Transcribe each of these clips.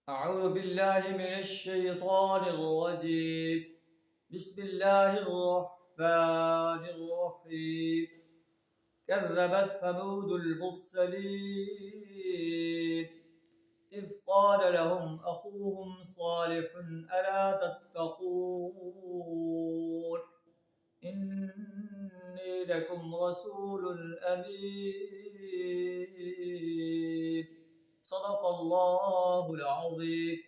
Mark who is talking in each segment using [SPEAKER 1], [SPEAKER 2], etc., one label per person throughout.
[SPEAKER 1] أعوذ بالله من الشيطان الرجيم. بسم الله الرحمن الرحيم. كذبت ثمود المرسلين إذ قال لهم أخوهم صالح ألا تتقون إني لكم رسول أمين. صدق الله العظيم.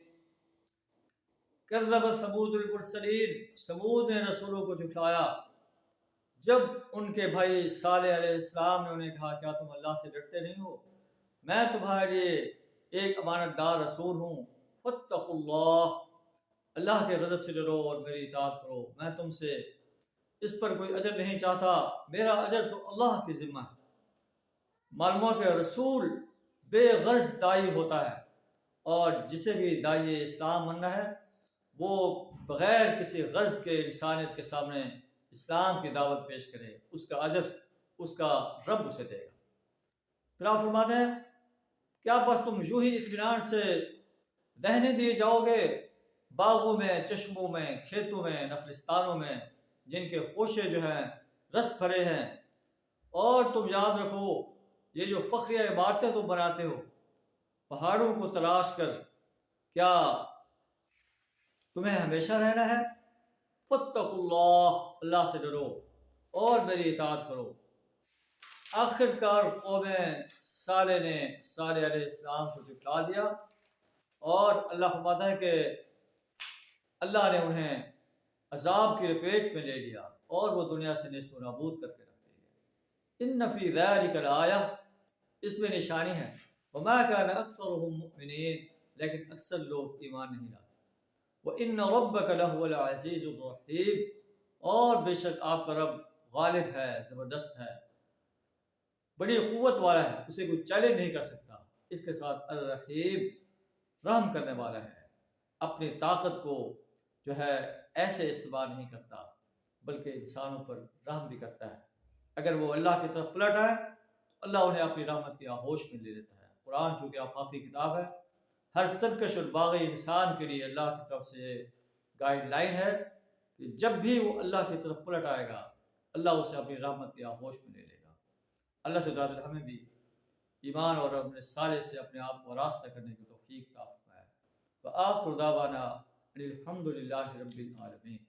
[SPEAKER 1] کذب ثمود المرسلین، ثمود نے رسولوں کو جھٹلایا جب ان کے بھائی صالح علیہ السلام نے انہیں کہا کیا تم اللہ سے ڈرتے نہیں ہو؟ میں تمہارے لیے ایک امانت دار رسول ہوں، فاتقوا اللہ، اللہ کے غضب سے ڈرو اور میری اطاعت کرو، میں تم سے اس پر کوئی اجر نہیں چاہتا، میرا اجر تو اللہ کی ذمہ ہے۔ معلوم ہوا کہ رسول بے غرض داعی ہوتا ہے، اور جسے بھی داعی اسلام بننا ہے وہ بغیر کسی غرض کے انسانیت کے سامنے اسلام کی دعوت پیش کرے، اس کا اجر اس کا رب اسے دے گا۔ پھر آپ فرماتے ہیں کیا بس تم یوں ہی اطمینان سے رہنے دیے جاؤ گے باغوں میں، چشموں میں، کھیتوں میں، نخلستانوں میں جن کے خوشے جو ہیں رس بھرے ہیں، اور تم یاد رکھو یہ جو فخریہ عمارتیں تم بناتے ہو پہاڑوں کو تلاش کر، کیا تمہیں ہمیشہ رہنا ہے؟ فاتقوا اللہ، اللہ سے ڈرو اور میری اطاعت کرو۔ آخر کار قوم صالح نے صالح علیہ السلام کو جھٹلا دیا، اور اللہ فرماتا ہے کہ اللہ نے انہیں عذاب کی لپیٹ میں لے لیا اور وہ دنیا سے نیست و نابود کر کے رکھ دیا۔ ان فی ذلک لآیہ، اس میں نشانی ہے، وما کان اکثرهم مؤمنین، لیکن اکثر لوگ ایمان نہیں لاتے۔ وَإِنَّ رَبَّكَ لَهُوَ الْعَزِيزُ الرَّحِيمُ، اور بے شک آپ کا رب غالب ہے، زبردست ہے، بڑی قوت والا ہے، اسے کوئی چیلنج نہیں کر سکتا۔ اس کے ساتھ الرحیم، رحم کرنے والا ہے، اپنی طاقت کو جو ہے ایسے استعمال نہیں کرتا بلکہ انسانوں پر رحم بھی کرتا ہے۔ اگر وہ اللہ کی طرف پلٹ آئے تو اللہ انہیں اپنی رحمت کی آغوش میں لے لیتا ہے۔ قرآن چونکہ آفاقی کتاب ہے، ہر سرکش اور باغی انسان کے لیے اللہ کی طرف سے گائیڈ لائن ہے کہ جب بھی وہ اللہ کی طرف پلٹ آئے گا اللہ اسے اپنی رحمت کی آغوش میں لے لے گا۔ اللہ سے دعا ہمیں بھی ایمان اور اپنے صالح سے اپنے آپ کو راستہ کرنے کی توفیق عطا فرمائے۔ وآخر دعوانا الحمد للہ رب العالمین۔